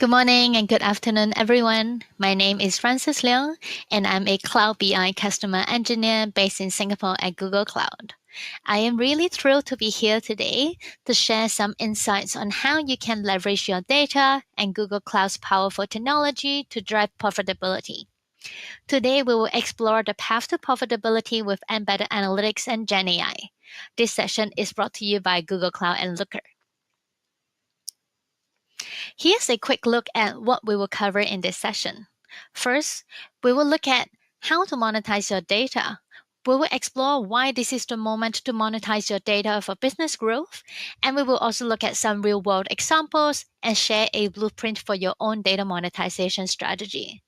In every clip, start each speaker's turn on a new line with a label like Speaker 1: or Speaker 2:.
Speaker 1: Good morning and good afternoon, everyone. My name is Francis Leong, and I'm a Cloud BI customer engineer based in Singapore at Google Cloud. I am really thrilled to be here today to share some insights on how you can leverage your data and Google Cloud's powerful technology to drive profitability. Today, we will explore the path to profitability with embedded analytics and GenAI. This session is brought to you by Google Cloud and Looker. Here's a quick look at what we will cover in this session. First, we will look at how to monetize your data. We will explore why this is the moment to monetize your data for business growth, and we will also look at some real world examples and share a blueprint for your own data monetization strategy.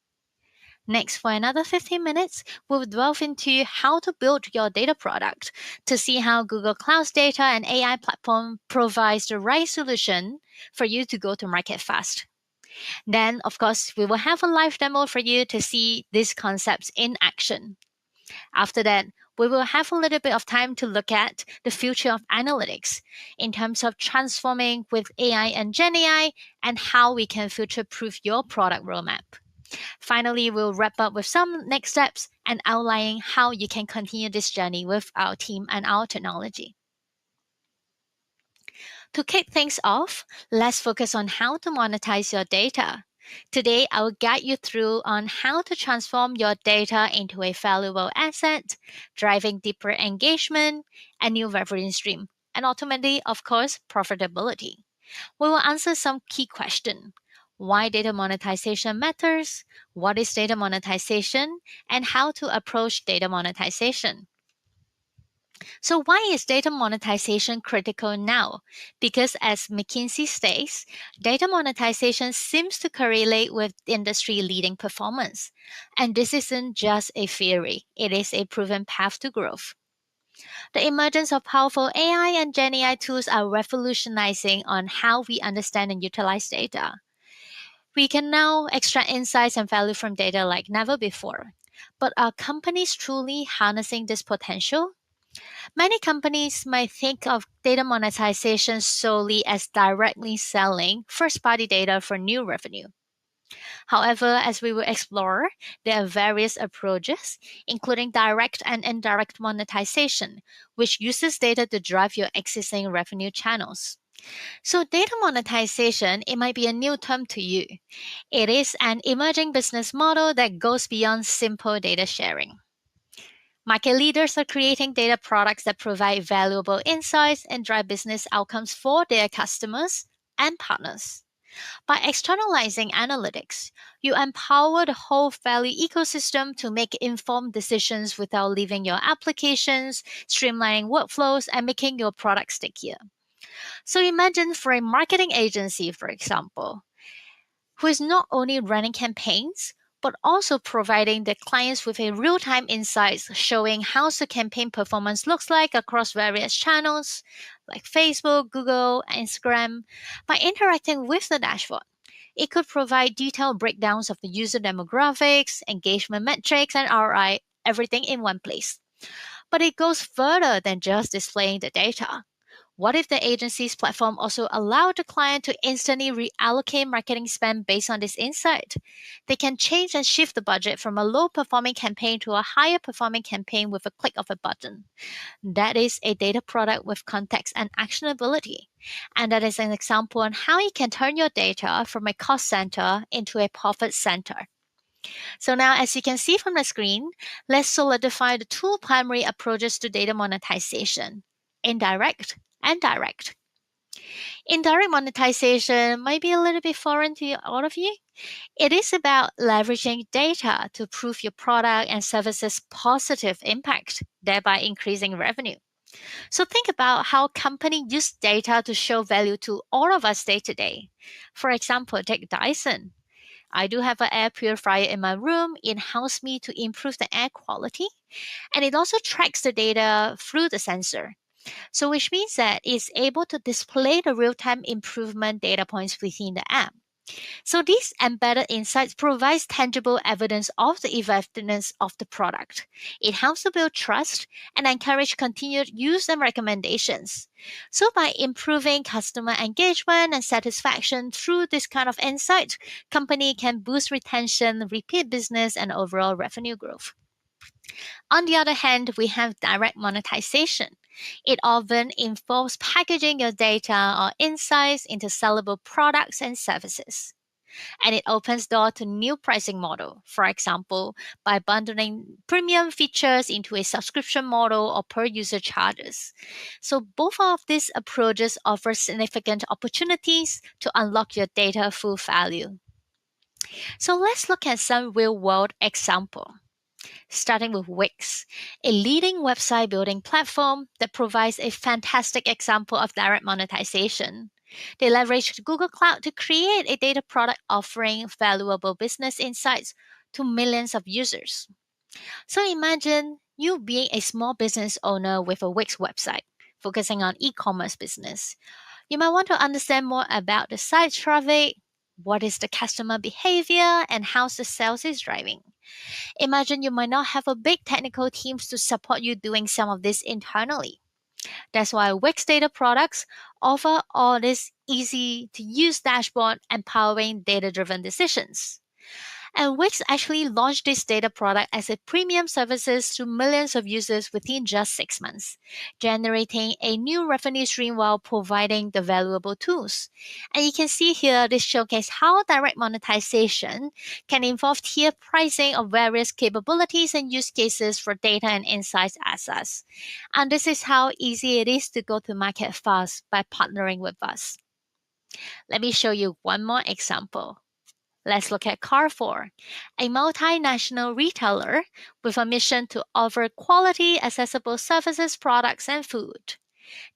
Speaker 1: Next, for another 15 minutes, we'll delve into how to build your data product to see how Google Cloud's data and AI platform provides the right solution for you to go to market fast. Then, of course, we will have a live demo for you to see these concepts in action. After that, we will have a little bit of time to look at the future of analytics in terms of transforming with AI and GenAI and how we can future proof your product roadmap. Finally, we'll wrap up with some next steps and outlining how you can continue this journey with our team and our technology. To kick things off, let's focus on how to monetize your data. Today, I will guide you through on how to transform your data into a valuable asset, driving deeper engagement and new revenue stream, and ultimately, of course, profitability. We will answer some key questions. Why data monetization matters, what is data monetization, and how to approach data monetization. So, why is data monetization critical now? Because, as McKinsey states, data monetization seems to correlate with industry leading performance. And this isn't just a theory, it is a proven path to growth. The emergence of powerful AI and GenAI tools are revolutionizing on how we understand and utilize data. We can now extract insights and value from data like never before. But are companies truly harnessing this potential? Many companies might think of data monetization solely as directly selling first party data for new revenue. However, as we will explore, there are various approaches, including direct and indirect monetization, which uses data to drive your existing revenue channels. So, data monetization, it might be a new term to you. It is an emerging business model that goes beyond simple data sharing. Market leaders are creating data products that provide valuable insights and drive business outcomes for their customers and partners. By externalizing analytics, you empower the whole value ecosystem to make informed decisions without leaving your applications, streamlining workflows, and making your product stickier. So imagine for a marketing agency, for example, who is not only running campaigns, but also providing their clients with a real-time insights showing how the campaign performance looks like across various channels like Facebook, Google, Instagram. By interacting with the dashboard, it could provide detailed breakdowns of the user demographics, engagement metrics, and ROI, everything in one place. But it goes further than just displaying the data. What if the agency's platform also allowed the client to instantly reallocate marketing spend based on this insight? They can change and shift the budget from a low performing campaign to a higher performing campaign with a click of a button. That is a data product with context and actionability. And that is an example on how you can turn your data from a cost center into a profit center. So now, as you can see from the screen, let's solidify the two primary approaches to data monetization: indirect and direct. Indirect monetization might be a little bit foreign to all of you. It is about leveraging data to prove your product and services positive impact, thereby increasing revenue. So think about how companies use data to show value to all of us day to day. For example, take Dyson. I do have an air purifier in my room. It helps me to improve the air quality, and it also tracks the data through the sensor. So, which means that it's able to display the real time improvement data points within the app. So these embedded insights provides tangible evidence of the effectiveness of the product. It helps to build trust and encourage continued use and recommendations. So by improving customer engagement and satisfaction through this kind of insight, company can boost retention, repeat business, and overall revenue growth. On the other hand, we have direct monetization. It often involves packaging your data or insights into sellable products and services, and it opens door to new pricing model. For example, by bundling premium features into a subscription model or per user charges. So both of these approaches offer significant opportunities to unlock your data full value. So let's look at some real world example. Starting with Wix, a leading website building platform that provides a fantastic example of direct monetization. They leveraged Google Cloud to create a data product offering valuable business insights to millions of users. So imagine you being a small business owner with a Wix website focusing on e-commerce business. You might want to understand more about the site traffic, what is the customer behavior, and how the sales is driving. Imagine you might not have a big technical teams to support you doing some of this internally. That's why Wix data products offer all this easy to use dashboard empowering data driven decisions. And Wix actually launched this data product as a premium services to millions of users within just 6 months, generating a new revenue stream while providing the valuable tools. And you can see here this showcase how direct monetization can involve tier pricing of various capabilities and use cases for data and insights assets. And this is how easy it is to go to market fast by partnering with us. Let me show you one more example. Let's look at Carrefour, a multinational retailer with a mission to offer quality, accessible services, products, and food.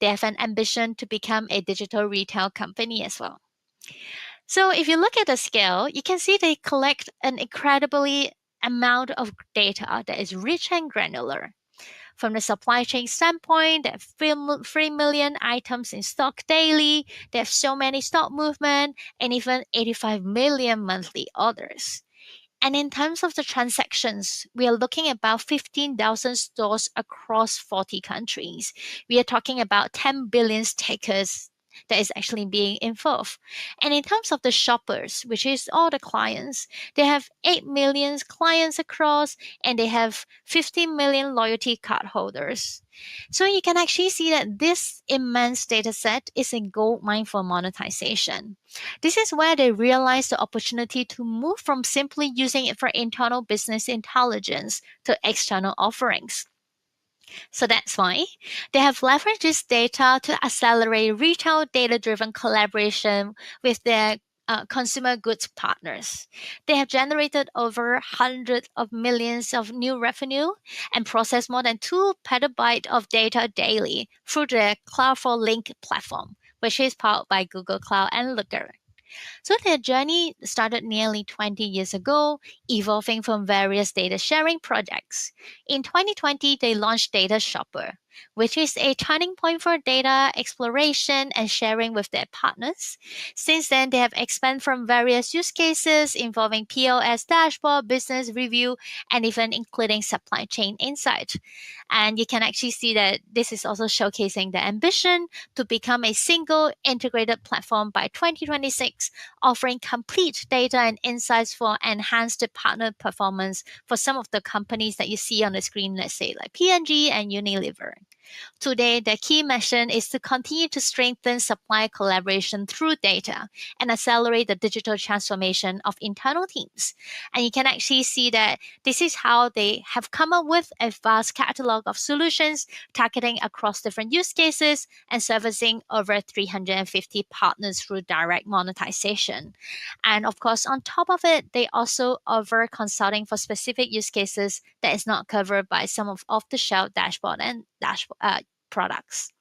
Speaker 1: They have an ambition to become a digital retail company as well. So if you look at the scale, you can see they collect an incredibly amount of data that is rich and granular. From the supply chain standpoint, they have 3 million items in stock daily. They have so many stock movement and even 85 million monthly orders. And in terms of the transactions, we are looking at about 15,000 stores across 40 countries. We are talking about 10 billion takers that is actually being involved. And in terms of the shoppers, which is all the clients, they have 8 million clients across and they have 15 million loyalty card holders. So you can actually see that this immense data set is a gold mine for monetization. This is where they realize the opportunity to move from simply using it for internal business intelligence to external offerings. So that's why they have leveraged this data to accelerate retail data driven collaboration with their consumer goods partners. They have generated over hundreds of millions of new revenue and processed more than 2 petabytes of data daily through their Cloud4 Link platform, which is powered by Google Cloud and Looker. So their journey started nearly 20 years ago, evolving from various data sharing projects. In 2020, they launched Data Shopper, which is a turning point for data exploration and sharing with their partners. Since then, they have expanded from various use cases involving POS dashboard, business review, and even including supply chain insight. And you can actually see that this is also showcasing the ambition to become a single integrated platform by 2026, offering complete data and insights for enhanced partner performance for some of the companies that you see on the screen, let's say like P&G and Unilever. Today, the key mission is to continue to strengthen supply collaboration through data and accelerate the digital transformation of internal teams. And you can actually see that this is how they have come up with a vast catalog of solutions targeting across different use cases and servicing over 350 partners through direct monetization. And of course, on top of it, they also offer consulting for specific use cases that is not covered by some of off-the-shelf dashboard and dashboard products.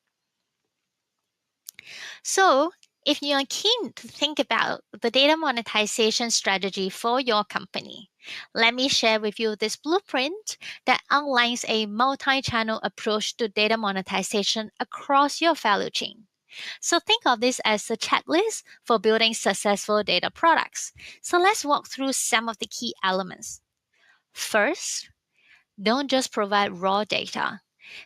Speaker 1: So, if you are keen to think about the data monetization strategy for your company, let me share with you this blueprint that outlines a multi channel approach to data monetization across your value chain. So think of this as a checklist for building successful data products. So let's walk through some of the key elements. First, don't just provide raw data.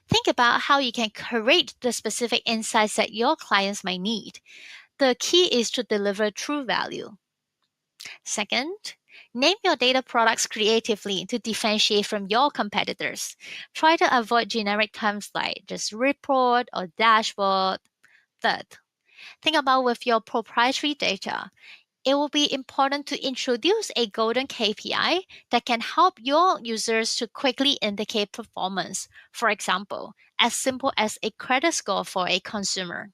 Speaker 1: Think about how you can create the specific insights that your clients might need. The key is to deliver true value. Second, name your data products creatively to differentiate from your competitors. Try to avoid generic terms like just report or dashboard. Third, think about with your proprietary data. It will be important to introduce a golden KPI that can help your users to quickly indicate performance. For example, as simple as a credit score for a consumer.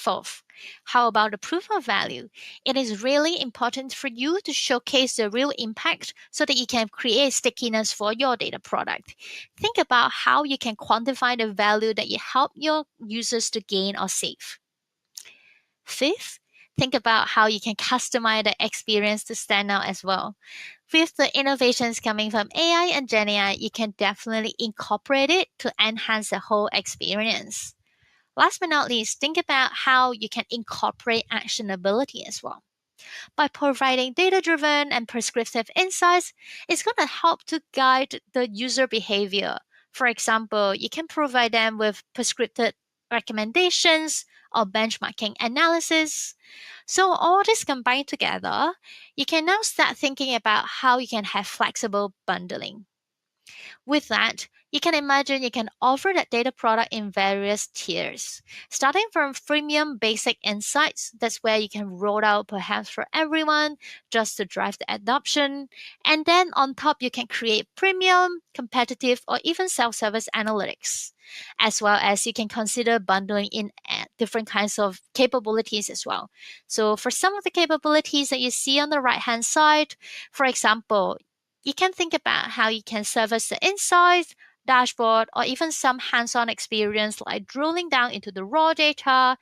Speaker 1: Fourth, how about the proof of value? It is really important for you to showcase the real impact so that you can create stickiness for your data product. Think about how you can quantify the value that you help your users to gain or save. Fifth, think about how you can customize the experience to stand out as well. With the innovations coming from AI and GenAI, you can definitely incorporate it to enhance the whole experience. Last but not least, think about how you can incorporate actionability as well. By providing data driven and prescriptive insights, it's going to help to guide the user behavior. For example, you can provide them with prescriptive recommendations or benchmarking analysis. So, all this combined together, you can now start thinking about how you can have flexible bundling. With that, you can imagine you can offer that data product in various tiers. Starting from freemium basic insights, that's where you can roll out perhaps for everyone just to drive the adoption. And then on top, you can create premium, competitive, or even self service analytics. As well as you can consider bundling in different kinds of capabilities as well. So, for some of the capabilities that you see on the right hand side, for example, you can think about how you can service the insights, dashboard, or even some hands on experience like drilling down into the raw data,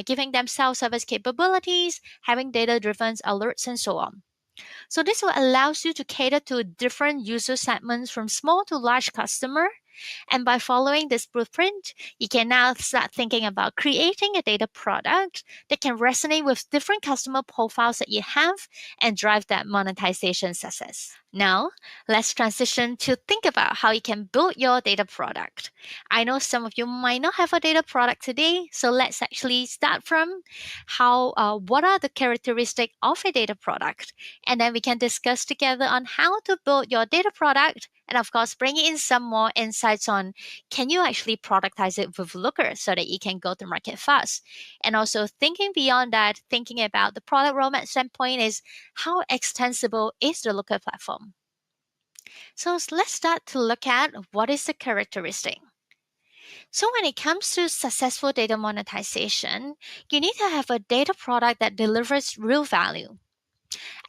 Speaker 1: giving them self service capabilities, having data driven alerts, and so on. So, this will allows you to cater to different user segments from small to large customer. And by following this blueprint, you can now start thinking about creating a data product that can resonate with different customer profiles that you have and drive that monetization success. Now, let's transition to think about how you can build your data product. I know some of you might not have a data product today, so let's actually start from what are the characteristics of a data product, and then we can discuss together on how to build your data product, and of course, bring in some more insights on can you actually productize it with Looker so that you can go to market fast, and also thinking beyond that, thinking about the product roadmap standpoint is how extensible is the Looker platform. So let's start to look at what is the characteristic. So when it comes to successful data monetization, you need to have a data product that delivers real value.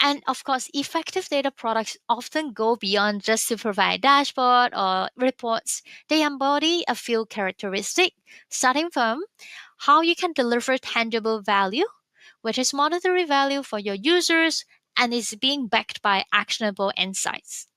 Speaker 1: And of course, effective data products often go beyond just to provide dashboard or reports. They embody a few characteristics, starting from how you can deliver tangible value, which is monetary value for your users and is being backed by actionable insights.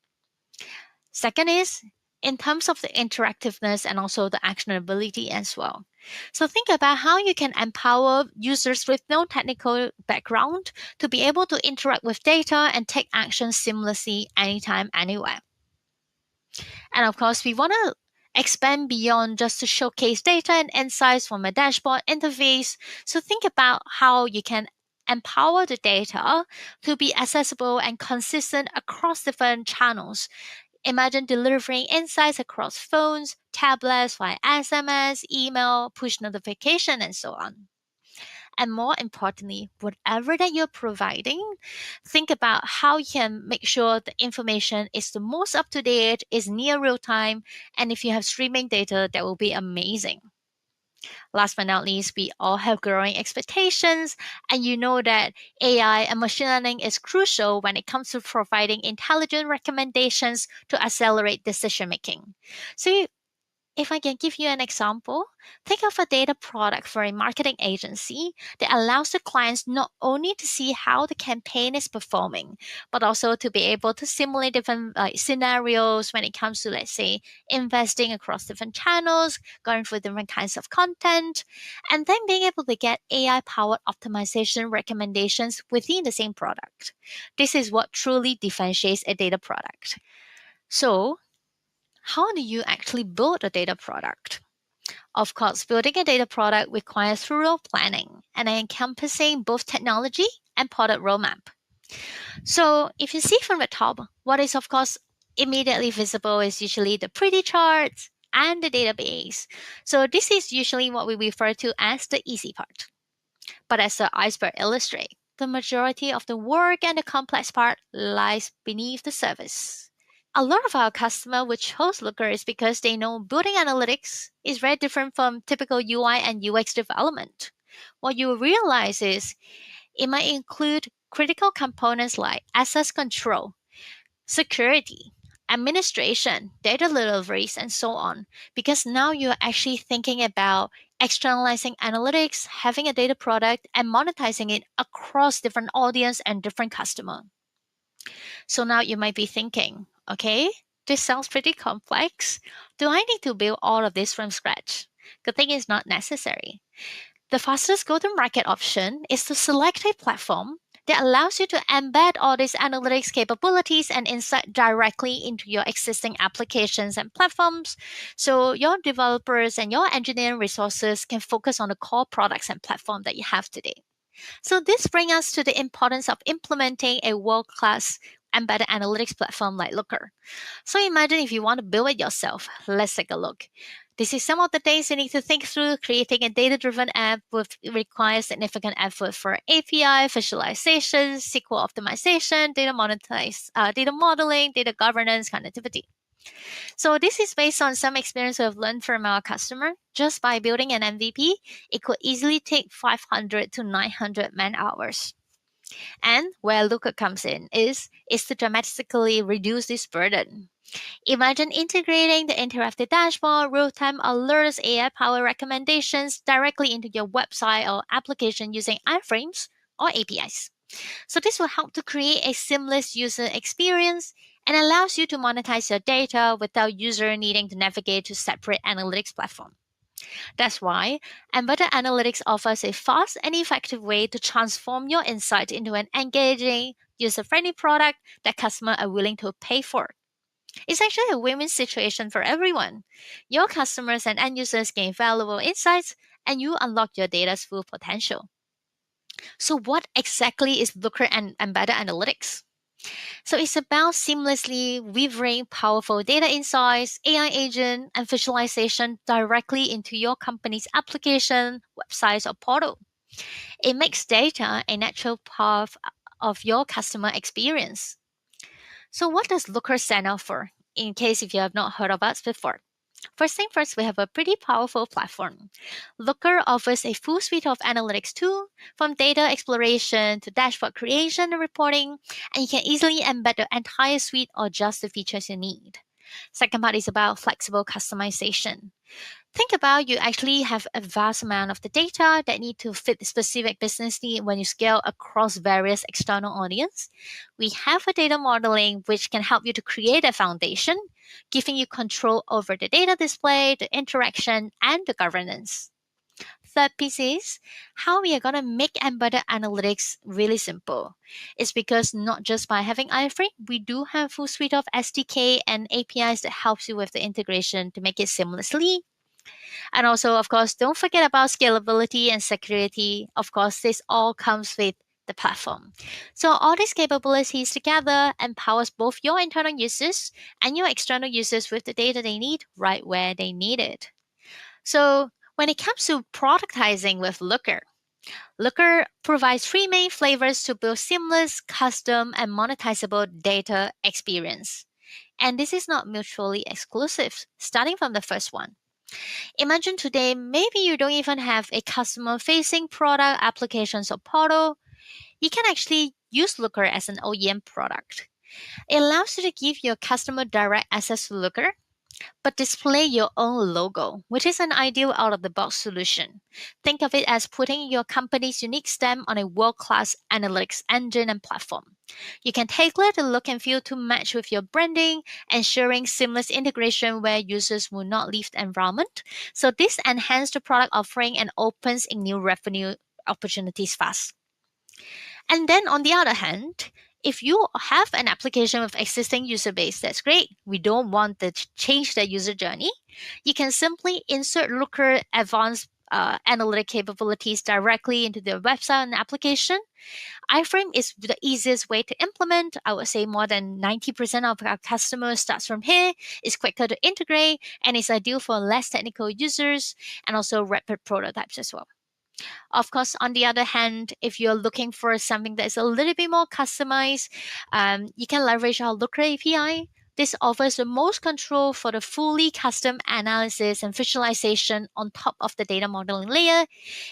Speaker 1: Second is in terms of the interactiveness and also the actionability as well. So think about how you can empower users with no technical background to be able to interact with data and take action seamlessly anytime, anywhere. And of course, we want to expand beyond just to showcase data and insights from a dashboard interface. So think about how you can empower the data to be accessible and consistent across different channels. Imagine delivering insights across phones, tablets, via SMS, email, push notification, and so on. And more importantly, whatever that you're providing, think about how you can make sure the information is the most up to date, is near real time, and if you have streaming data, that will be amazing. Last but not least, we all have growing expectations, and you know that AI and machine learning is crucial when it comes to providing intelligent recommendations to accelerate decision making. So, If I can give you an example, think of a data product for a marketing agency that allows the clients not only to see how the campaign is performing, but also to be able to simulate different scenarios when it comes to, let's say, investing across different channels, going through different kinds of content, and then being able to get AI powered optimization recommendations within the same product. This is what truly differentiates a data product. So, how do you actually build a data product? Of course, building a data product requires thorough planning and encompassing both technology and product roadmap. So, if you see from the top, what is of course immediately visible is usually the pretty charts and the database. So, this is usually what we refer to as the easy part. But as the iceberg illustrates, the majority of the work and the complex part lies beneath the surface. A lot of our customers would chose Looker is because they know building analytics is very different from typical UI and UX development. What you realize is it might include critical components like access control, security, administration, data deliveries, and so on. Because now you're actually thinking about externalizing analytics, having a data product, and monetizing it across different audience and different customer. So now you might be thinking, okay, this sounds pretty complex. Do I need to build all of this from scratch? Good thing is not necessary. The fastest go to market option is to select a platform that allows you to embed all these analytics capabilities and insight directly into your existing applications and platforms. So your developers and your engineering resources can focus on the core products and platform that you have today. So this brings us to the importance of implementing a world-class embedded analytics platform like Looker. So imagine if you want to build it yourself. Let's take a look. This is some of the things you need to think through. Creating a data-driven app requires significant effort for API, visualization, SQL optimization, data modeling, data governance, connectivity. So this is based on some experience we've learned from our customer. Just by building an MVP, it could easily take 500 to 900 man hours. And where Looker comes in is to dramatically reduce this burden. Imagine integrating the interactive dashboard, real-time alerts, AI-powered recommendations directly into your website or application using iframes or APIs. So this will help to create a seamless user experience and allows you to monetize your data without user needing to navigate to separate analytics platform. That's why embedded analytics offers a fast and effective way to transform your insight into an engaging, user-friendly product that customers are willing to pay for. It's actually a win-win situation for everyone. Your customers and end users gain valuable insights and you unlock your data's full potential. So what exactly is Looker and embedded analytics? So it's about seamlessly weaving powerful data insights, AI agent, and visualization directly into your company's application, websites, or portal. It makes data a natural part of your customer experience. So what does Looker stand out for? In case if you have not heard of us before. First thing first, we have a pretty powerful platform. Looker offers a full suite of analytics tools, from data exploration to dashboard creation and reporting, and you can easily embed the entire suite or just the features you need. Second part is about flexible customization. Think about you actually have a vast amount of the data that need to fit specific business need when you scale across various external audience. We have a data modeling which can help you to create a foundation, giving you control over the data display, the interaction, and the governance. Third piece is how we are going to make embedded analytics really simple. It's because not just by having iframe, we do have full suite of SDK and APIs that helps you with the integration to make it seamlessly. And also, of course, don't forget about scalability and security. Of course, this all comes with the platform. So all these capabilities together empowers both your internal users and your external users with the data they need right where they need it. So when it comes to productizing with Looker, Looker provides three main flavors to build seamless, custom, and monetizable data experience. And this is not mutually exclusive, starting from the first one. Imagine today, maybe you don't even have a customer facing product, applications, or portal. You can actually use Looker as an OEM product. It allows you to give your customer direct access to Looker. but display your own logo, which is an ideal out of the box solution. Think of it as putting your company's unique stamp on a world class analytics engine and platform. You can tailor the look and feel to match with your branding, ensuring seamless integration where users will not leave the environment. So, this enhances the product offering and opens in new revenue opportunities fast. And then on the other hand, if you have an application with existing user base, that's great. We don't want to change the user journey. You can simply insert Looker advanced analytic capabilities directly into the website and application. iFrame is the easiest way to implement. I would say more than 90% of our customers starts from here. It's quicker to integrate and it's ideal for less technical users and also rapid prototypes as well. Of course, on the other hand, if you're looking for something that is a little bit more customized, you can leverage our Looker API. This offers the most control for the fully custom analysis and visualization on top of the data modeling layer.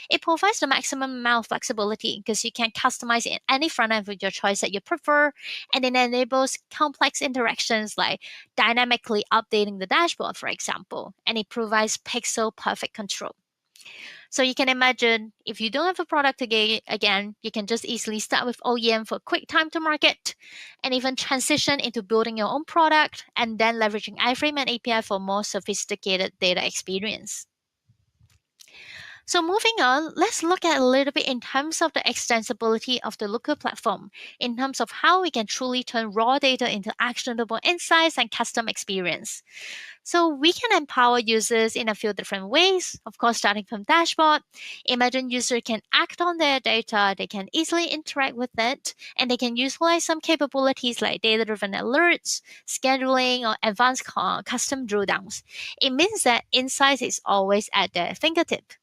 Speaker 1: It provides the maximum amount of flexibility because you can customize in any front end with your choice that you prefer, and it enables complex interactions like dynamically updating the dashboard, for example, and it provides pixel perfect control. So you can imagine if you don't have a product again, you can just easily start with OEM for quick time to market and even transition into building your own product and then leveraging iframe and API for more sophisticated data experience. So moving on, let's look at a little bit in terms of the extensibility of the Looker platform, in terms of how we can truly turn raw data into actionable insights and custom experience. So we can empower users in a few different ways. Of course, starting from dashboard, imagine user can act on their data, they can easily interact with it, and they can utilize some capabilities like data-driven alerts, scheduling, or advanced custom drawdowns. It means that insights is always at their fingertip.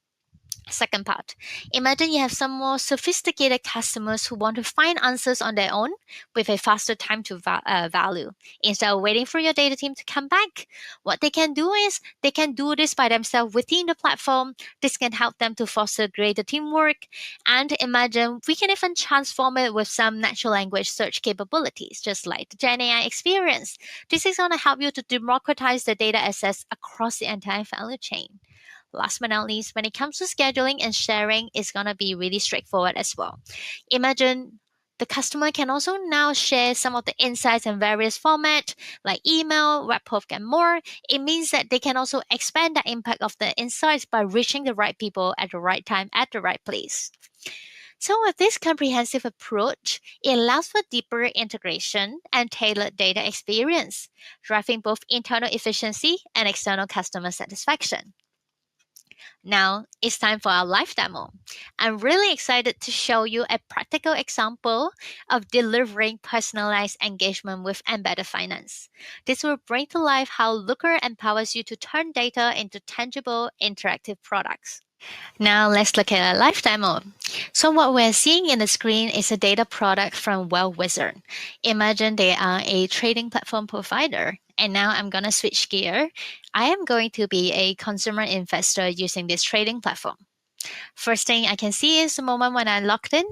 Speaker 1: Second part, imagine you have some more sophisticated customers who want to find answers on their own with a faster time to value. Instead of waiting for your data team to come back, what they can do is they can do this by themselves within the platform. This can help them to foster greater teamwork. And imagine we can even transform it with some natural language search capabilities, just like the Gen AI experience. This is going to help you to democratize the data access across the entire value chain. Last but not least, when it comes to scheduling and sharing, it's going to be really straightforward as well. Imagine the customer can also now share some of the insights in various formats like email, webhook, and more. It means that they can also expand the impact of the insights by reaching the right people at the right time at the right place. So, with this comprehensive approach, it allows for deeper integration and tailored data experience, driving both internal efficiency and external customer satisfaction. Now it's time for our live demo. I'm really excited to show you a practical example of delivering personalized engagement with embedded finance. This will bring to life how Looker empowers you to turn data into tangible, interactive products. Now let's look at a live demo. So what we're seeing in the screen is a data product from Well Wizard. Imagine they are a trading platform provider. And now I'm going to switch gear. I am going to be a consumer investor using this trading platform. First thing I can see is the moment when I logged in,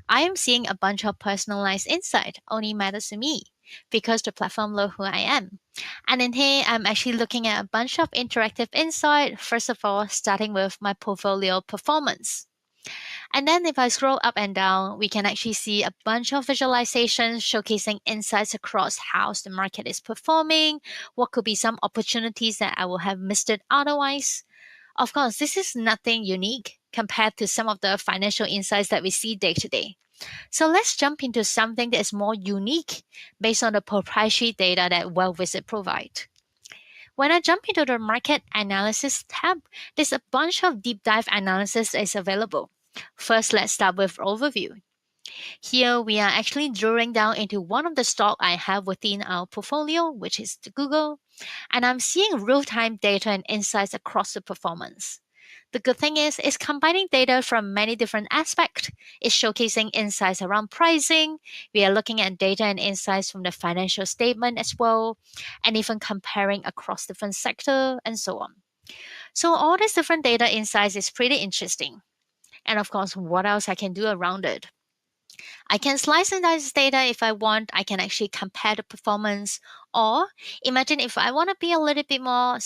Speaker 1: I am seeing a bunch of personalized insight only matters to me because the platform knows who I am. And in here, I'm actually looking at a bunch of interactive insight. First of all, starting with my portfolio performance. And then if I scroll up and down, we can actually see a bunch of visualizations showcasing insights across how the market is performing, what could be some opportunities that I will have missed it otherwise. Of course, this is nothing unique compared to some of the financial insights that we see day to day. So let's jump into something that is more unique based on the proprietary data that WellVisit provide. When I jump into the market analysis tab, there's a bunch of deep dive analysis that is available. First, let's start with overview. Here we are actually drilling down into one of the stock I have within our portfolio, which is the Google, and I'm seeing real-time data and insights across the performance. The good thing is it's combining data from many different aspects. It's showcasing insights around pricing. We are looking at data and insights from the financial statement as well, and even comparing across different sectors and so on. So all these different data insights is pretty interesting. And of course, what else I can do around it? I can slice and dice data if I want. I can actually compare the performance. Or imagine if I want to be a little bit more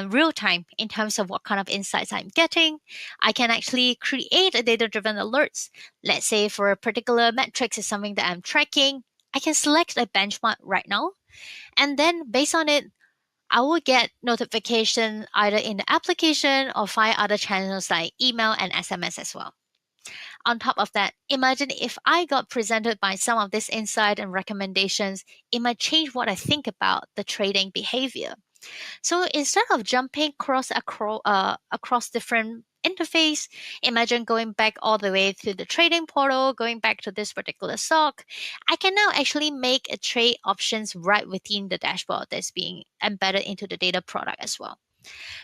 Speaker 1: real time in terms of what kind of insights I'm getting, I can actually create a data driven alerts. Let's say for a particular metrics is something that I'm tracking, I can select a benchmark right now. And then based on it, I will get notification either in the application or via other channels like email and SMS as well. On top of that, imagine if I got presented by some of this insight and recommendations, it might change what I think about the trading behavior. So instead of jumping across different interface, imagine going back all the way to the trading portal, going back to this particular stock. I can now actually make a trade options right within the dashboard that's being embedded into the data product as well.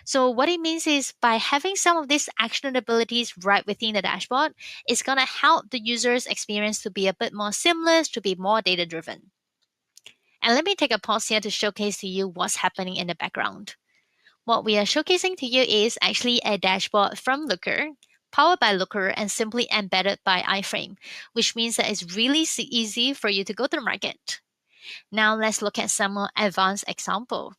Speaker 1: So what it means is by having some of these actionabilities right within the dashboard, it's going to help the user's experience to be a bit more seamless, to be more data driven. And let me take a pause here to showcase to you what's happening in the background. What we are showcasing to you is actually a dashboard from Looker, powered by Looker and simply embedded by iframe, which means that it's really easy for you to go to the market. Now let's look at some more advanced example.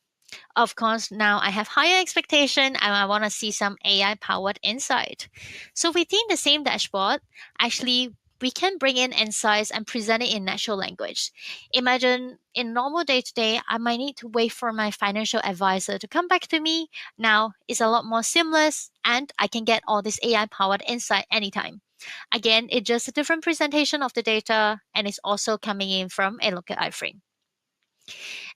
Speaker 1: Of course, now I have higher expectation and I want to see some AI powered insight. So within the same dashboard, actually we can bring in insights and present it in natural language. Imagine in normal day to day, I might need to wait for my financial advisor to come back to me. Now it's a lot more seamless and I can get all this AI powered insight anytime. Again, it's just a different presentation of the data and it's also coming in from a local iframe.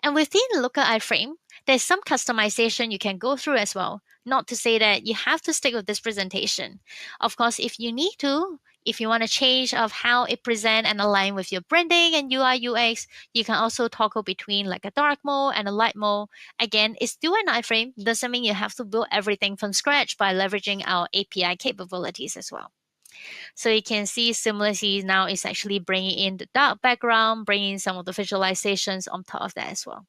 Speaker 1: And within the local iframe, there's some customization you can go through as well. Not to say that you have to stick with this presentation. Of course, if you need to, if you want to change of how it present and align with your branding and UI UX, you can also toggle between like a dark mode and a light mode. Again, it's still an iframe. Doesn't mean you have to build everything from scratch by leveraging our API capabilities as well. So you can see seamlessly now it's actually bringing in the dark background, bringing some of the visualizations on top of that as well.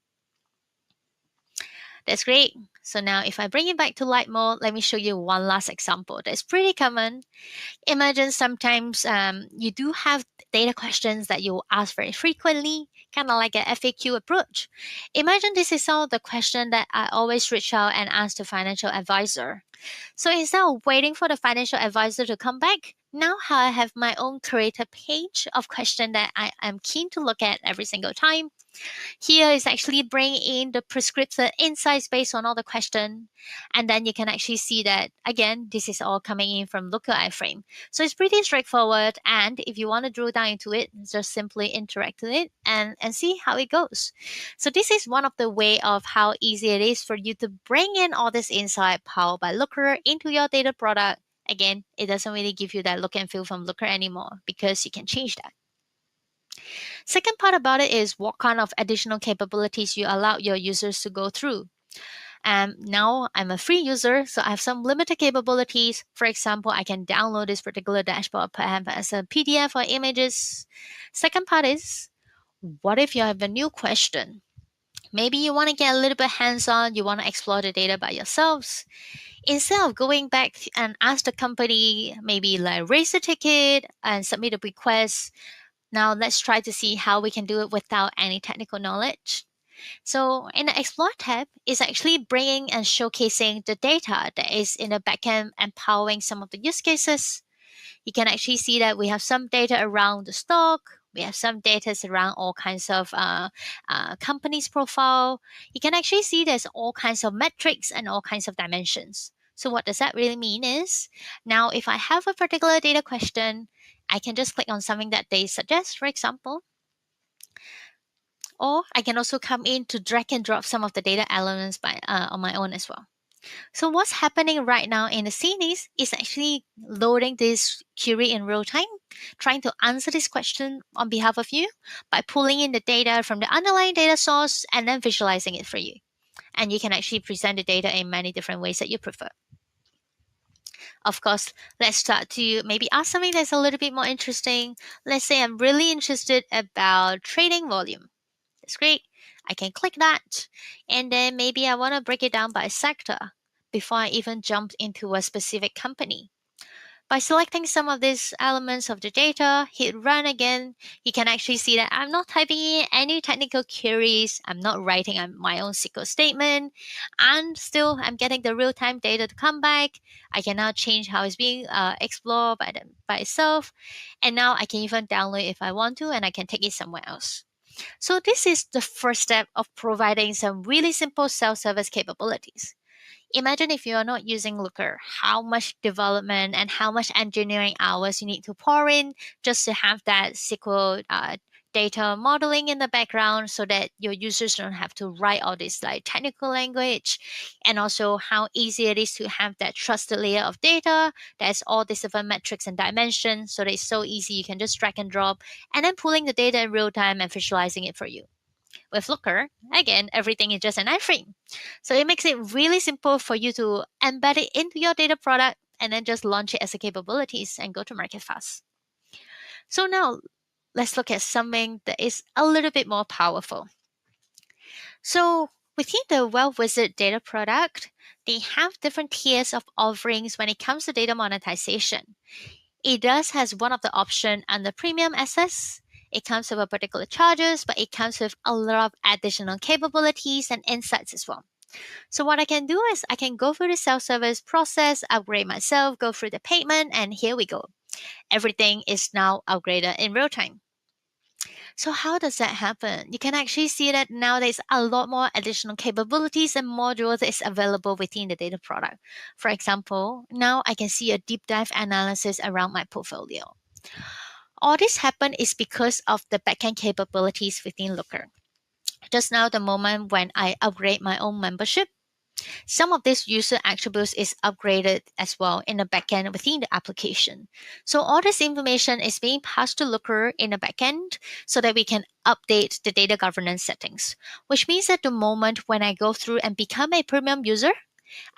Speaker 1: That's great. So now if I bring it back to light mode, let me show you one last example that's pretty common. Imagine sometimes you do have data questions that you ask very frequently, kind of like an FAQ approach. Imagine this is all the question that I always reach out and ask the financial advisor. So instead of waiting for the financial advisor to come back, now I have my own created page of question that I am keen to look at every single time. Here is actually bring in the prescriptive insights based on all the question. And then you can actually see that, again, this is all coming in from Looker iframe. So it's pretty straightforward. And if you want to drill down into it, just simply interact with it and see how it goes. So this is one of the way of how easy it is for you to bring in all this insight powered by Looker into your data product. Again, it doesn't really give you that look and feel from Looker anymore because you can change that. Second part about it is what kind of additional capabilities you allow your users to go through. Now I'm a free user, so I have some limited capabilities. For example, I can download this particular dashboard perhaps as a PDF or images. Second part is what if you have a new question? Maybe you want to get a little bit hands on, you want to explore the data by yourselves. Instead of going back and ask the company, maybe like raise a ticket and submit a request, now let's try to see how we can do it without any technical knowledge. So in the Explore tab, it's actually bringing and showcasing the data that is in the backend, empowering some of the use cases. You can actually see that we have some data around the stock. We have some data around all kinds of companies' profile. You can actually see there's all kinds of metrics and all kinds of dimensions. So what does that really mean is, now if I have a particular data question, I can just click on something that they suggest, for example, or I can also come in to drag and drop some of the data elements on my own as well. So what's happening right now in the scene is actually loading this query in real time, trying to answer this question on behalf of you by pulling in the data from the underlying data source and then visualizing it for you. And you can actually present the data in many different ways that you prefer. Of course, let's start to maybe ask something that's a little bit more interesting. Let's say I'm really interested about trading volume. That's great. I can click that. And then maybe I want to break it down by sector before I even jump into a specific company. By selecting some of these elements of the data, hit run again, you can actually see that I'm not typing in any technical queries, I'm not writing my own SQL statement, and still I'm getting the real-time data to come back. I can now change how it's being explored by itself, and now I can even download if I want to, and I can take it somewhere else. So this is the first step of providing some really simple self-service capabilities. Imagine if you are not using Looker, how much development and how much engineering hours you need to pour in just to have that SQL data modeling in the background so that your users don't have to write all this like technical language, and also how easy it is to have that trusted layer of data that's all these different metrics and dimensions, so that it's so easy you can just drag and drop and then pulling the data in real time and visualizing it for you. With Looker, again, everything is just an iframe. So it makes it really simple for you to embed it into your data product and then just launch it as a capabilities and go to market fast. So now let's look at something that is a little bit more powerful. So within the Well Wizard data product, they have different tiers of offerings when it comes to data monetization. It does has one of the option under premium access. It comes with a particular charges, but it comes with a lot of additional capabilities and insights as well. So what I can do is I can go through the self-service process, upgrade myself, go through the payment, and here we go. Everything is now upgraded in real time. So how does that happen? You can actually see that now there's a lot more additional capabilities and modules that is available within the data product. For example, now I can see a deep dive analysis around my portfolio. All this happened is because of the backend capabilities within Looker. Just now, the moment when I upgrade my own membership, some of this user attributes is upgraded as well in the backend within the application. So all this information is being passed to Looker in the backend so that we can update the data governance settings, which means that the moment when I go through and become a premium user,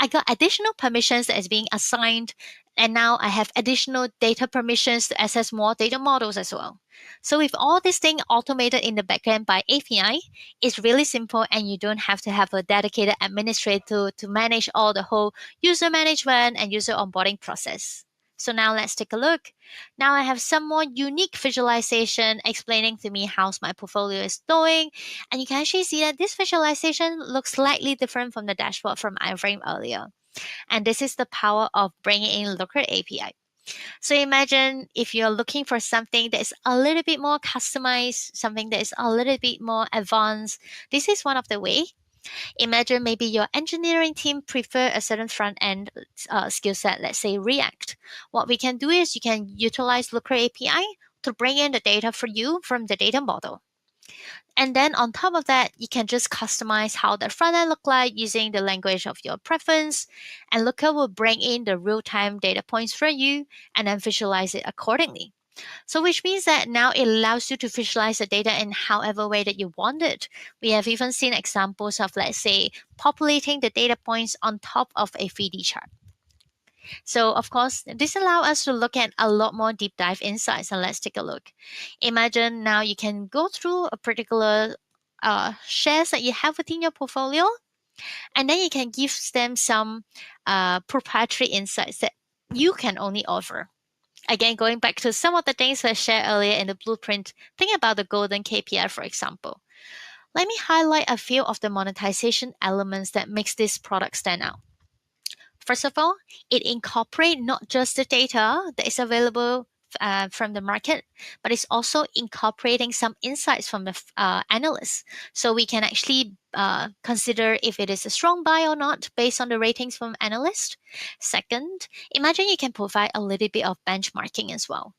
Speaker 1: I got additional permissions that is being assigned, and now I have additional data permissions to access more data models as well. So with all this thing automated in the backend by API, it's really simple and you don't have to have a dedicated administrator to manage all the whole user management and user onboarding process. So now let's take a look. Now I have some more unique visualization explaining to me how my portfolio is doing. And you can actually see that this visualization looks slightly different from the dashboard from iframe earlier. And this is the power of bringing in Looker API. So imagine if you're looking for something that is a little bit more customized, something that is a little bit more advanced. This is one of the way. Imagine maybe your engineering team prefer a certain front end skill set, let's say React. What we can do is you can utilize Looker API to bring in the data for you from the data model. And then on top of that, you can just customize how the front end look like using the language of your preference. And Looker will bring in the real-time data points for you and then visualize it accordingly. So which means that now it allows you to visualize the data in however way that you want it. We have even seen examples of, let's say, populating the data points on top of a 3D chart. So of course, this allows us to look at a lot more deep dive insights, and let's take a look. Imagine now you can go through a particular shares that you have within your portfolio, and then you can give them some proprietary insights that you can only offer. Again, going back to some of the things I shared earlier in the blueprint, think about the golden KPI, for example. Let me highlight a few of the monetization elements that makes this product stand out. First of all, it incorporates not just the data that is available from the market, but it's also incorporating some insights from the analysts. So we can actually consider if it is a strong buy or not based on the ratings from analysts. Second, imagine you can provide a little bit of benchmarking as well.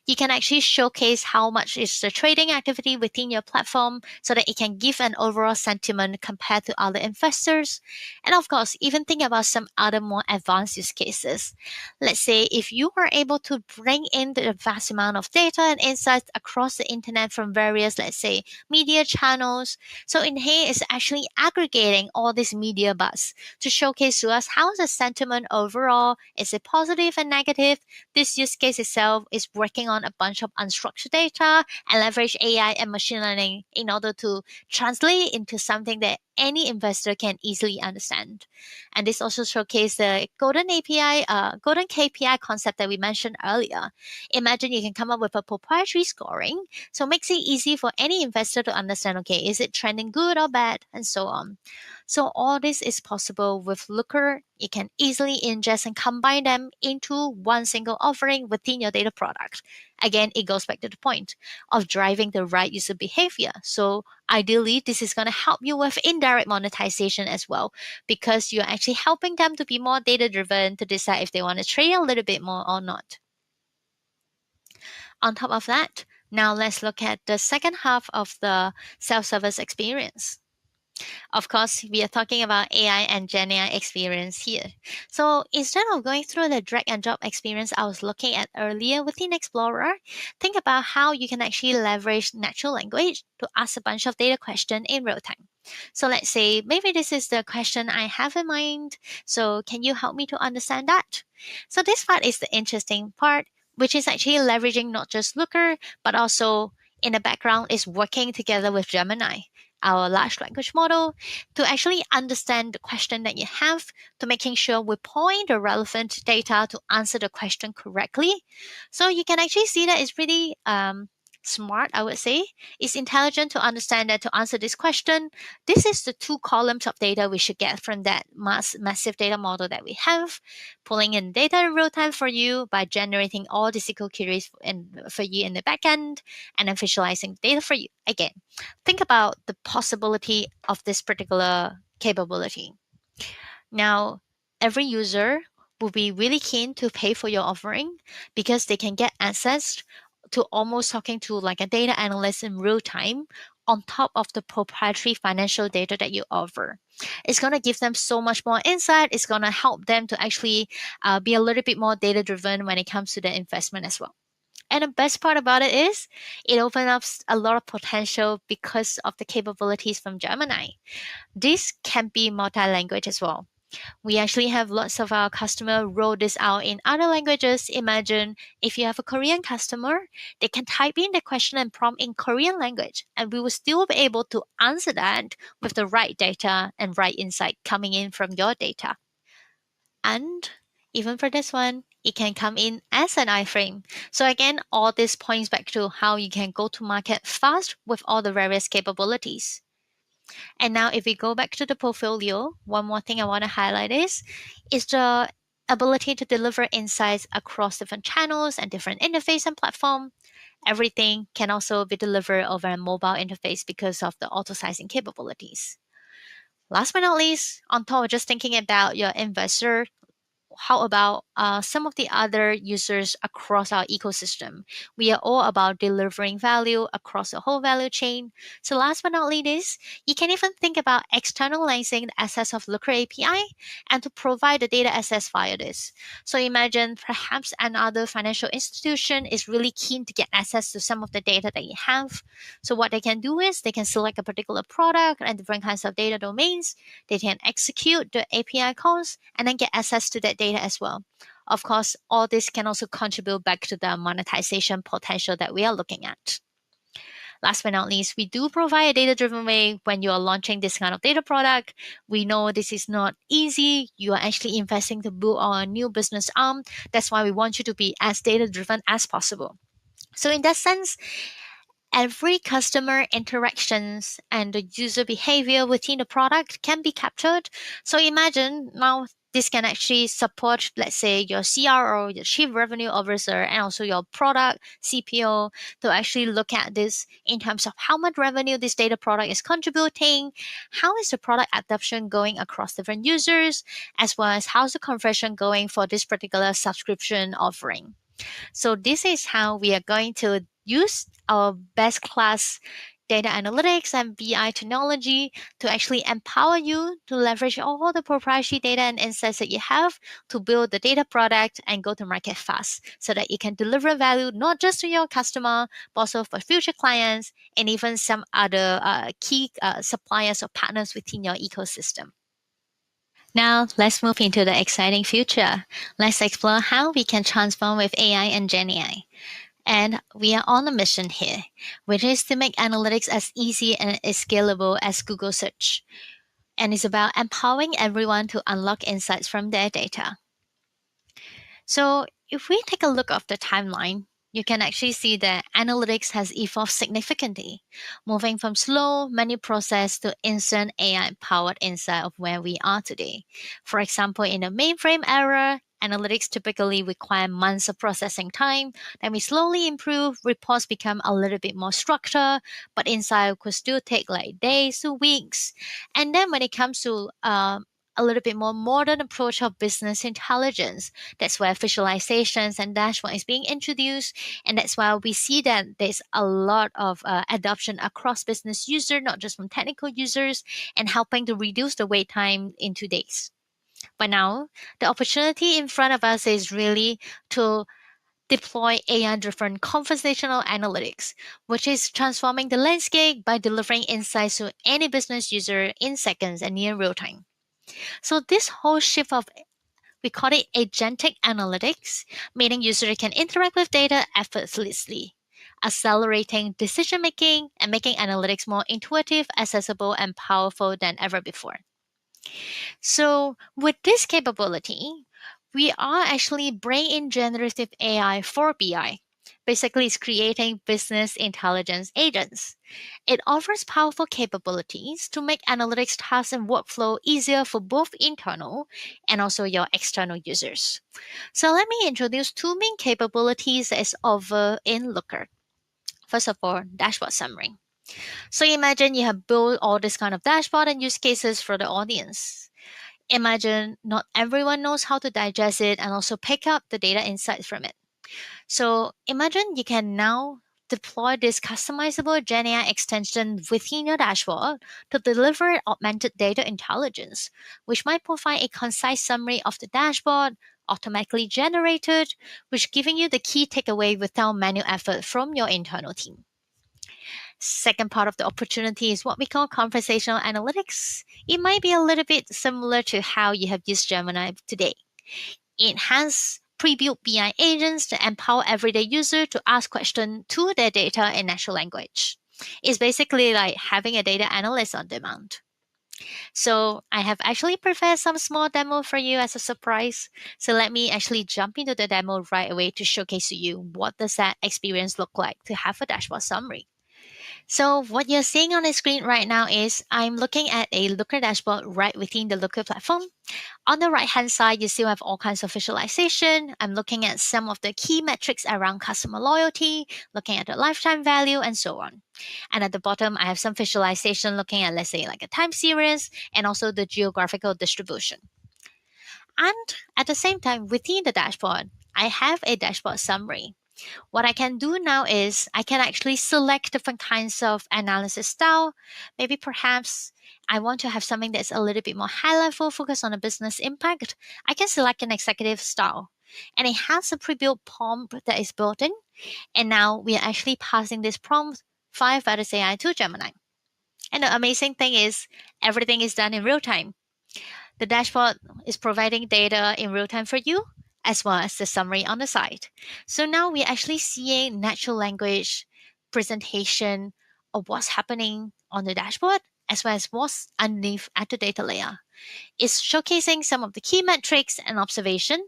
Speaker 1: You can actually showcase how much is the trading activity within your platform so that it can give an overall sentiment compared to other investors. And of course, even think about some other more advanced use cases. Let's say if you are able to bring in the vast amount of data and insights across the internet from various, let's say, media channels. So in here is actually aggregating all this media buzz to showcase to us how the sentiment overall, is it positive and negative? This use case itself is working on a bunch of unstructured data and leverage AI and machine learning in order to translate it into something that any investor can easily understand. And this also showcases the golden KPI concept that we mentioned earlier. Imagine you can come up with a proprietary scoring, so it makes it easy for any investor to understand, okay, is it trending good or bad, and so on. So all this is possible with Looker. You can easily ingest and combine them into one single offering within your data product. Again, it goes back to the point of driving the right user behavior. So ideally, this is going to help you with indirect monetization as well, because you're actually helping them to be more data driven to decide if they want to trade a little bit more or not. On top of that, now let's look at the second half of the self-service experience. Of course, we are talking about AI and GenAI experience here. So instead of going through the drag and drop experience I was looking at earlier within Explorer, think about how you can actually leverage natural language to ask a bunch of data questions in real time. So let's say maybe this is the question I have in mind. So can you help me to understand that? So this part is the interesting part, which is actually leveraging not just Looker, but also in the background is working together with Gemini, our large language model, to actually understand the question that you have, to making sure we point the relevant data to answer the question correctly. So you can actually see that it's pretty smart, I would say. It's intelligent to understand that to answer this question, this is the two columns of data we should get from that massive data model that we have, pulling in data in real time for you by generating all the SQL queries for you in the backend, and then visualizing data for you. Again, think about the possibility of this particular capability. Now, every user will be really keen to pay for your offering because they can get access to almost talking to like a data analyst in real time on top of the proprietary financial data that you offer. It's going to give them so much more insight. It's going to help them to actually be a little bit more data driven when it comes to the investment as well. And the best part about it is it opens up a lot of potential because of the capabilities from Gemini. This can be multi-language as well. We actually have lots of our customer roll this out in other languages. Imagine if you have a Korean customer, they can type in the question and prompt in Korean language, and we will still be able to answer that with the right data and right insight coming in from your data. And even for this one, it can come in as an iframe. So again, all this points back to how you can go to market fast with all the various capabilities. And now if we go back to the portfolio, one more thing I want to highlight is the ability to deliver insights across different channels and different interface and platform. Everything can also be delivered over a mobile interface because of the auto sizing capabilities. Last but not least, on top of just thinking about your investor, how about some of the other users across our ecosystem? We are all about delivering value across the whole value chain. So last but not least, you can even think about externalizing the access of Looker API and to provide the data access via this. So imagine perhaps another financial institution is really keen to get access to some of the data that you have. So what they can do is they can select a particular product and different kinds of data domains. They can execute the API calls and then get access to that data as well. Of course, all this can also contribute back to the monetization potential that we are looking at. Last but not least, we do provide a data-driven way when you are launching this kind of data product. We know this is not easy. You are actually investing to build a new business arm. That's why we want you to be as data-driven as possible. So in that sense, every customer interactions and the user behavior within the product can be captured. So imagine now this can actually support, let's say, your CRO, your Chief Revenue Officer, and also your product CPO to actually look at this in terms of how much revenue this data product is contributing, how is the product adoption going across different users, as well as how's the conversion going for this particular subscription offering. So this is how we are going to use our best class data analytics and BI technology to actually empower you to leverage all the proprietary data and insights that you have to build the data product and go to market fast so that you can deliver value not just to your customer, but also for future clients and even some other key suppliers or partners within your ecosystem. Now, let's move into the exciting future. Let's explore how we can transform with AI and GenAI. And we are on a mission here, which is to make analytics as easy and as scalable as Google search. And it's about empowering everyone to unlock insights from their data. So if we take a look at the timeline, you can actually see that analytics has evolved significantly, moving from slow manual process to instant AI-powered insight of where we are today. For example, in the mainframe era, analytics typically require months of processing time. Then we slowly improve, reports become a little bit more structured, but insight could still take like days to weeks. And then when it comes to a little bit more modern approach of business intelligence, that's where visualizations and dashboard is being introduced, and that's why we see that there's a lot of adoption across business users, not just from technical users, and helping to reduce the wait time into days. But now, the opportunity in front of us is really to deploy AI-driven conversational analytics, which is transforming the landscape by delivering insights to any business user in seconds and near real time. So this whole shift of we call it agentic analytics, meaning users can interact with data effortlessly, accelerating decision making and making analytics more intuitive, accessible, and powerful than ever before. So, with this capability, we are actually bringing generative AI for BI. Basically, it's creating business intelligence agents. It offers powerful capabilities to make analytics tasks and workflow easier for both internal and also your external users. So let me introduce two main capabilities that is over in Looker. First of all, dashboard summary. So imagine you have built all this kind of dashboard and use cases for the audience. Imagine not everyone knows how to digest it and also pick up the data insights from it. So imagine you can now deploy this customizable GenAI extension within your dashboard to deliver augmented data intelligence, which might provide a concise summary of the dashboard automatically generated, which giving you the key takeaway without manual effort from your internal team. Second part of the opportunity is what we call conversational analytics. It might be a little bit similar to how you have used Gemini today. It has pre-built BI agents to empower everyday user to ask questions to their data in natural language. It's basically like having a data analyst on demand. So I have actually prepared some small demo for you as a surprise. So let me actually jump into the demo right away to showcase to you what does that experience look like to have a dashboard summary. So what you're seeing on the screen right now is I'm looking at a Looker dashboard right within the Looker platform. On the right-hand side, you still have all kinds of visualization. I'm looking at some of the key metrics around customer loyalty, looking at the lifetime value, and so on. And at the bottom, I have some visualization looking at, let's say, like a time series and also the geographical distribution. And at the same time, within the dashboard, I have a dashboard summary. What I can do now is I can actually select different kinds of analysis style. Maybe perhaps I want to have something that's a little bit more high level, focused on the business impact. I can select an executive style. And it has a pre-built prompt that is built in. And now we are actually passing this prompt via Virus AI to Gemini. And the amazing thing is everything is done in real time. The dashboard is providing data in real time for you, as well as the summary on the side. So now we're actually seeing natural language presentation of what's happening on the dashboard, as well as what's underneath at the data layer. It's showcasing some of the key metrics and observation,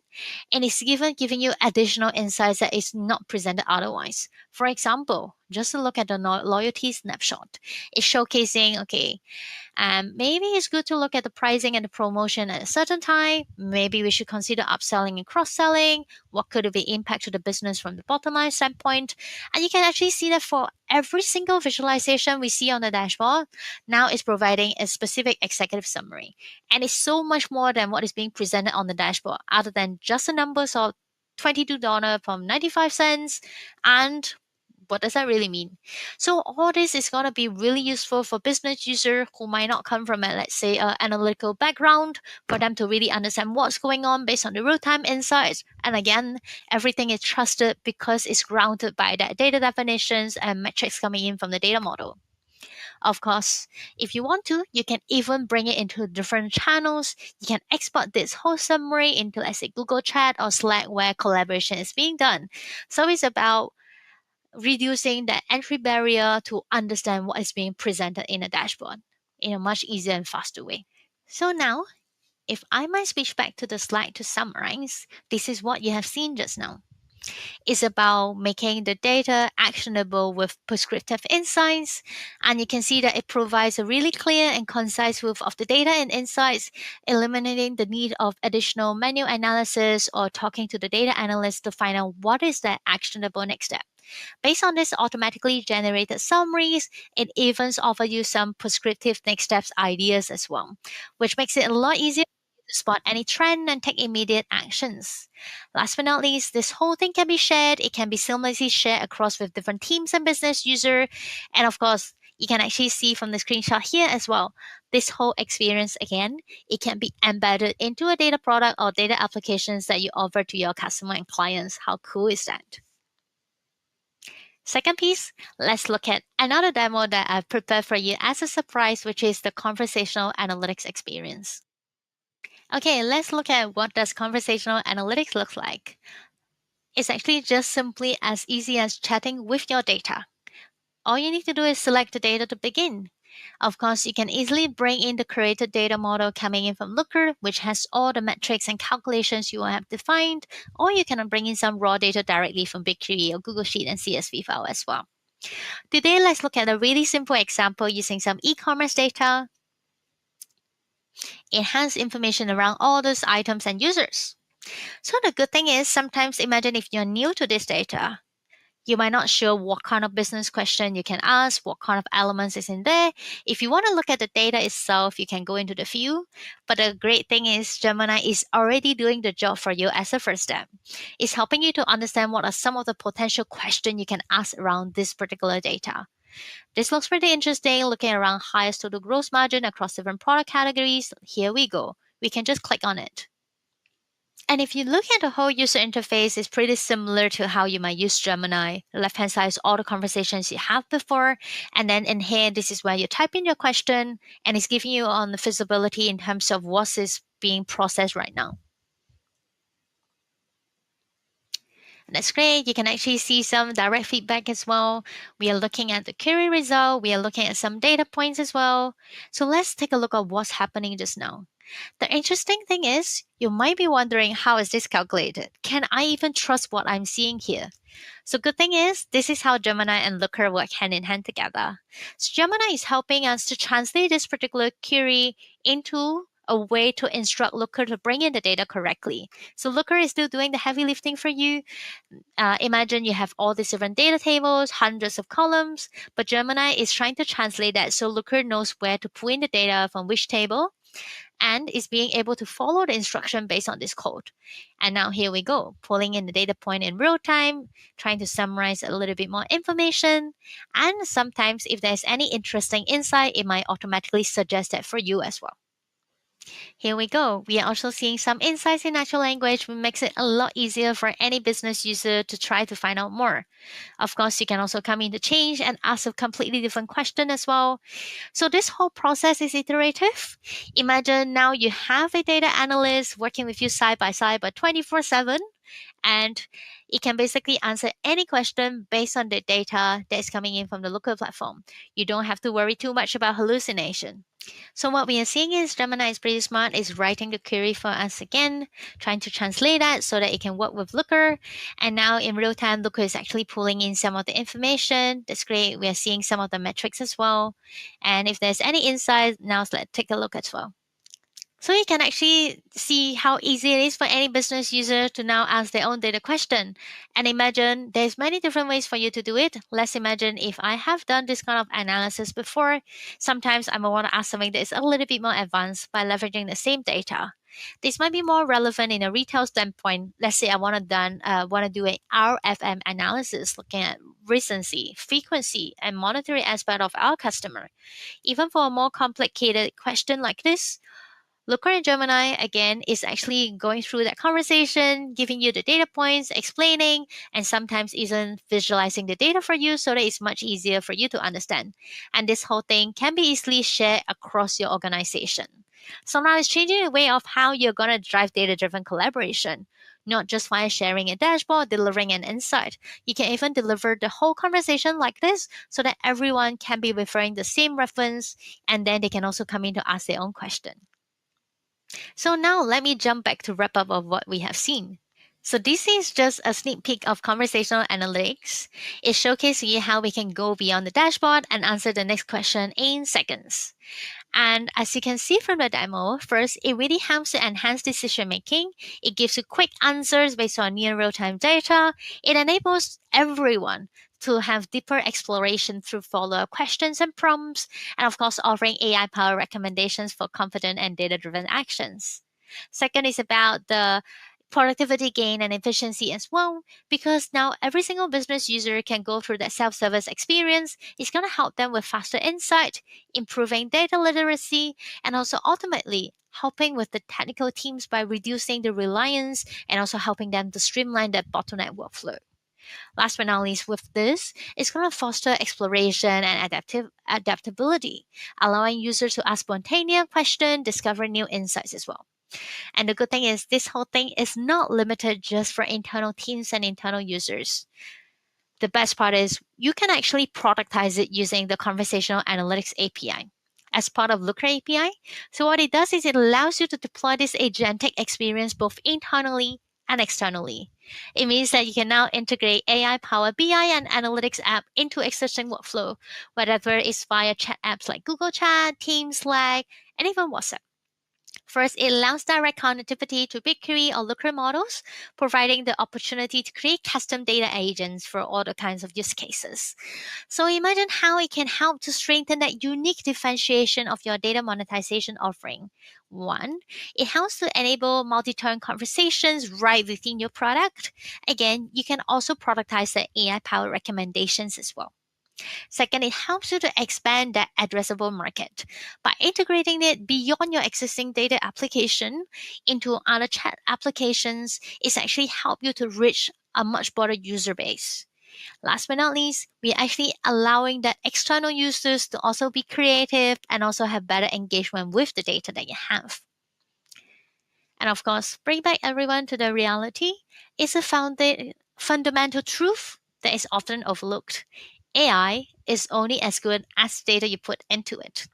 Speaker 1: and it's giving you additional insights that is not presented otherwise. For example, just to look at the loyalty snapshot, it's showcasing, okay, maybe it's good to look at the pricing and the promotion at a certain time. Maybe we should consider upselling and cross-selling. What could be the impact to the business from the bottom line standpoint? And you can actually see that for every single visualization we see on the dashboard, now it's providing a specific executive summary. And it's so much more than what is being presented on the dashboard, other than just the numbers of $22 from 95 cents and what does that really mean? So all this is going to be really useful for business user who might not come from a, let's say, analytical background, for them to really understand what's going on based on the real-time insights. And again, everything is trusted because it's grounded by that data definitions and metrics coming in from the data model. Of course, if you want to, you can even bring it into different channels. You can export this whole summary into, let's say, Google Chat or Slack where collaboration is being done. So it's about reducing the entry barrier to understand what is being presented in a dashboard in a much easier and faster way. So now, if I might switch back to the slide to summarize, this is what you have seen just now. It's about making the data actionable with prescriptive insights. And you can see that it provides a really clear and concise view of the data and insights, eliminating the need of additional manual analysis or talking to the data analyst to find out what is the actionable next step. Based on this automatically generated summaries, it even offers you some prescriptive next steps ideas as well, which makes it a lot easier to spot any trend and take immediate actions. Last but not least, this whole thing can be shared. It can be seamlessly shared across with different teams and business user. And of course, you can actually see from the screenshot here as well. This whole experience again, it can be embedded into a data product or data applications that you offer to your customer and clients. How cool is that? Second piece, let's look at another demo that I've prepared for you as a surprise, which is the conversational analytics experience. Okay, let's look at what does conversational analytics look like. It's actually just simply as easy as chatting with your data. All you need to do is select the data to begin. Of course, you can easily bring in the created data model coming in from Looker, which has all the metrics and calculations you will have defined, or you can bring in some raw data directly from BigQuery or Google Sheet and CSV file as well. Today, let's look at a really simple example using some e-commerce data. It has information around orders, items, and users. So the good thing is sometimes imagine if you're new to this data, you might not sure what kind of business question you can ask, what kind of elements is in there. If you want to look at the data itself, you can go into the view. But the great thing is Gemini is already doing the job for you as a first step. It's helping you to understand what are some of the potential questions you can ask around this particular data. This looks pretty interesting, looking around highest total gross margin across different product categories. Here we go. We can just click on it. And if you look at the whole user interface, it's pretty similar to how you might use Gemini. The left-hand side is all the conversations you have before. And then in here, this is where you type in your question, and it's giving you on the visibility in terms of what is being processed right now. And that's great. You can actually see some direct feedback as well. We are looking at the query result. We are looking at some data points as well. So let's take a look at what's happening just now. The interesting thing is, you might be wondering, how is this calculated? Can I even trust what I'm seeing here? So good thing is, this is how Gemini and Looker work hand in hand together. So Gemini is helping us to translate this particular query into a way to instruct Looker to bring in the data correctly. So Looker is still doing the heavy lifting for you. Imagine you have all these different data tables, hundreds of columns, but Gemini is trying to translate that so Looker knows where to pull in the data from which table, and is being able to follow the instruction based on this code. And now here we go, pulling in the data point in real time, trying to summarize a little bit more information. And sometimes if there's any interesting insight, it might automatically suggest that for you as well. Here we go. We are also seeing some insights in natural language, which makes it a lot easier for any business user to try to find out more. Of course, you can also come into change and ask a completely different question as well. So this whole process is iterative. Imagine now you have a data analyst working with you side by side, but 24/7. And it can basically answer any question based on the data that is coming in from the local platform. You don't have to worry too much about hallucination. So what we are seeing is Gemini is pretty smart, is writing the query for us again, trying to translate that so that it can work with Looker. And now in real time, Looker is actually pulling in some of the information. That's great. We are seeing some of the metrics as well. And if there's any insight, now let's take a look as well. So you can actually see how easy it is for any business user to now ask their own data question. And imagine there's many different ways for you to do it. Let's imagine if I have done this kind of analysis before, sometimes I might want to ask something that is a little bit more advanced by leveraging the same data. This might be more relevant in a retail standpoint. Let's say I want to do an RFM analysis, looking at recency, frequency, and monetary aspect of our customer. Even for a more complicated question like this, Looker and Gemini, again, is actually going through that conversation, giving you the data points, explaining, and sometimes even visualizing the data for you so that it's much easier for you to understand. And this whole thing can be easily shared across your organization. So now it's changing the way of how you're going to drive data-driven collaboration. not just via sharing a dashboard, delivering an insight. You can even deliver the whole conversation like this so that everyone can be referring the same reference and then they can also come in to ask their own question. So now let me jump back to wrap up of what we have seen. So this is just a sneak peek of conversational analytics. It showcases you how we can go beyond the dashboard and answer the next question in seconds. And as you can see from the demo, first, it really helps to enhance decision making. It gives you quick answers based on near real time data. It enables everyone to have deeper exploration through follow up questions and prompts, and of course, offering AI powered recommendations for confident and data driven actions. Second is about the productivity gain and efficiency as well, because now every single business user can go through that self service experience. It's going to help them with faster insight, improving data literacy, and also ultimately helping with the technical teams by reducing the reliance and also helping them to streamline that bottleneck workflow. Last but not least, with this, it's going to foster exploration and adaptability, allowing users to ask spontaneous questions, discover new insights as well. And the good thing is, this whole thing is not limited just for internal teams and internal users. The best part is you can actually productize it using the conversational analytics API as part of Looker API. So what it does is it allows you to deploy this agentic experience both internally and externally. It means that you can now integrate AI powered BI and analytics app into existing workflow, whether it's via chat apps like Google Chat, Teams, Slack, and even WhatsApp. First, it allows direct connectivity to BigQuery or Looker models, providing the opportunity to create custom data agents for all the kinds of use cases. So imagine how it can help to strengthen that unique differentiation of your data monetization offering. One, it helps to enable multi-turn conversations right within your product. Again, you can also productize the AI-powered recommendations as well. Second, it helps you to expand that addressable market by integrating it beyond your existing data application into other chat applications. It's actually help you to reach a much broader user base. Last but not least, we're actually allowing that external users to also be creative and also have better engagement with the data that you have. And of course, bring back everyone to the reality is a fundamental truth that is often overlooked. AI is only as good as the data you put into it.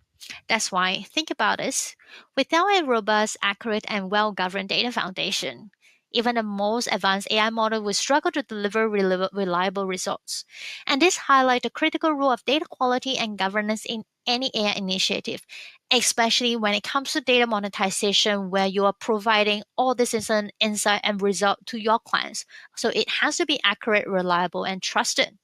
Speaker 1: That's why, think about this. Without a robust, accurate, and well governed data foundation, even the most advanced AI model will struggle to deliver reliable results. And this highlights the critical role of data quality and governance in any AI initiative, especially when it comes to data monetization, where you are providing all this insight and result to your clients. So it has to be accurate, reliable, and trusted.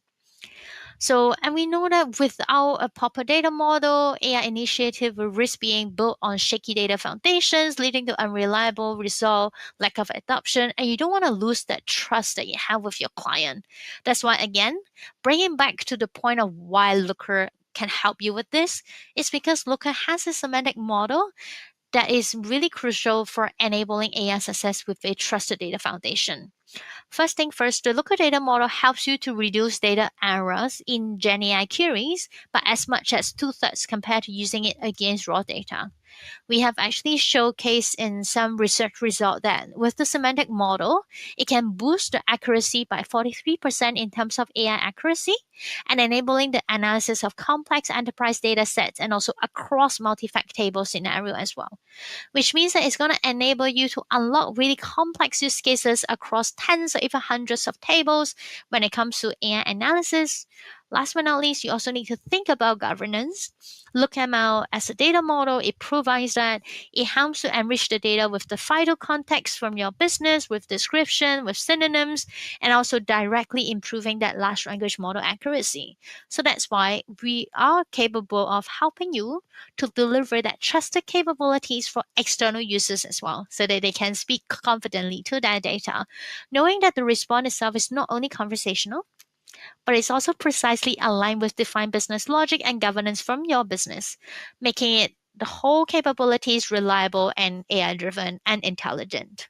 Speaker 1: So, and we know that without a proper data model, AI initiative will risk being built on shaky data foundations, leading to unreliable result, lack of adoption, and you don't want to lose that trust that you have with your client. That's why, again, bringing back to the point of why Looker can help you with this is because Looker has a semantic model that is really crucial for enabling AI success with a trusted data foundation. First thing first, the local data model helps you to reduce data errors in GenAI queries by as much as two-thirds compared to using it against raw data. We have actually showcased in some research result that with the semantic model, it can boost the accuracy by 43% in terms of AI accuracy and enabling the analysis of complex enterprise data sets and also across multi-fact table scenario as well, which means that it's going to enable you to unlock really complex use cases across tens or even hundreds of tables when it comes to AI analysis. Last but not least, you also need to think about governance. LookML as a data model, it provides that it helps to enrich the data with the vital context from your business, with description, with synonyms, and also directly improving that large language model accuracy. So that's why we are capable of helping you to deliver that trusted capabilities for external users as well, so that they can speak confidently to their data, knowing that the response itself is not only conversational, but it's also precisely aligned with defined business logic and governance from your business, making it the whole capabilities reliable and AI driven and intelligent.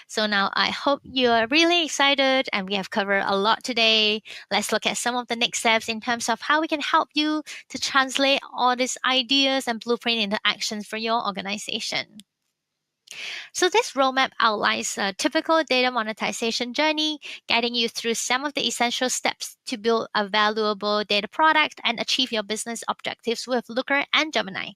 Speaker 1: So now I hope you are really excited and we have covered a lot today. Let's look at some of the next steps in terms of how we can help you to translate all these ideas and blueprint into actions for your organization. So this roadmap outlines a typical data monetization journey, guiding you through some of the essential steps to build a valuable data product and achieve your business objectives with Looker and Gemini.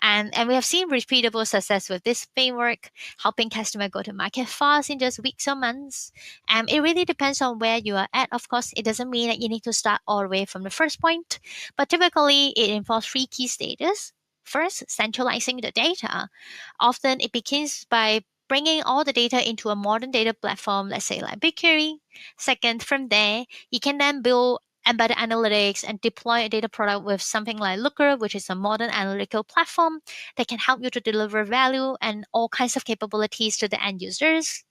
Speaker 1: And we have seen repeatable success with this framework, helping customer go to market fast in just weeks or months. And it really depends on where you are at. Of course, it doesn't mean that you need to start all the way from the first point, but typically it involves three key stages. First, centralizing the data. Often it begins by bringing all the data into a modern data platform, let's say like BigQuery. Second, from there, you can then build embedded analytics and deploy a data product with something like Looker, which is a modern analytical platform that can help you to deliver value and all kinds of capabilities to the end users.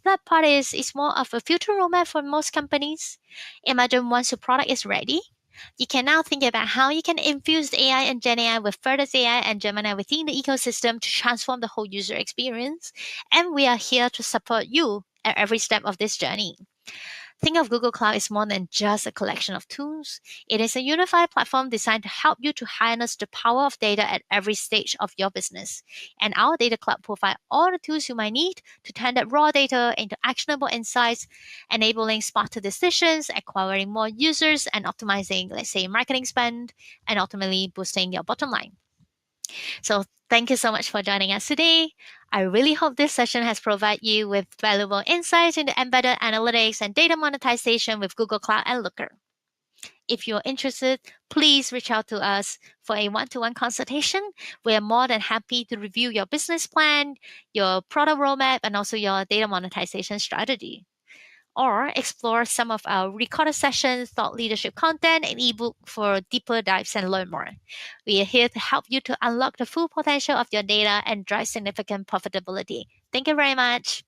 Speaker 1: That part is more of a future roadmap for most companies. Imagine once your product is ready, you can now think about how you can infuse AI and Gen AI with further AI and Gemini within the ecosystem to transform the whole user experience. And we are here to support you at every step of this journey. Think of Google Cloud as more than just a collection of tools. It is a unified platform designed to help you to harness the power of data at every stage of your business. And our data cloud provides all the tools you might need to turn that raw data into actionable insights, enabling smarter decisions, acquiring more users, and optimizing, let's say, marketing spend, and ultimately boosting your bottom line. So thank you so much for joining us today. I really hope this session has provided you with valuable insights into embedded analytics and data monetization with Google Cloud and Looker. If you're interested, please reach out to us for a one-to-one consultation. We are more than happy to review your business plan, your product roadmap, and also your data monetization strategy, or explore some of our recorded sessions, thought leadership content, and ebook for deeper dives and learn more. We are here to help you to unlock the full potential of your data and drive significant profitability. Thank you very much.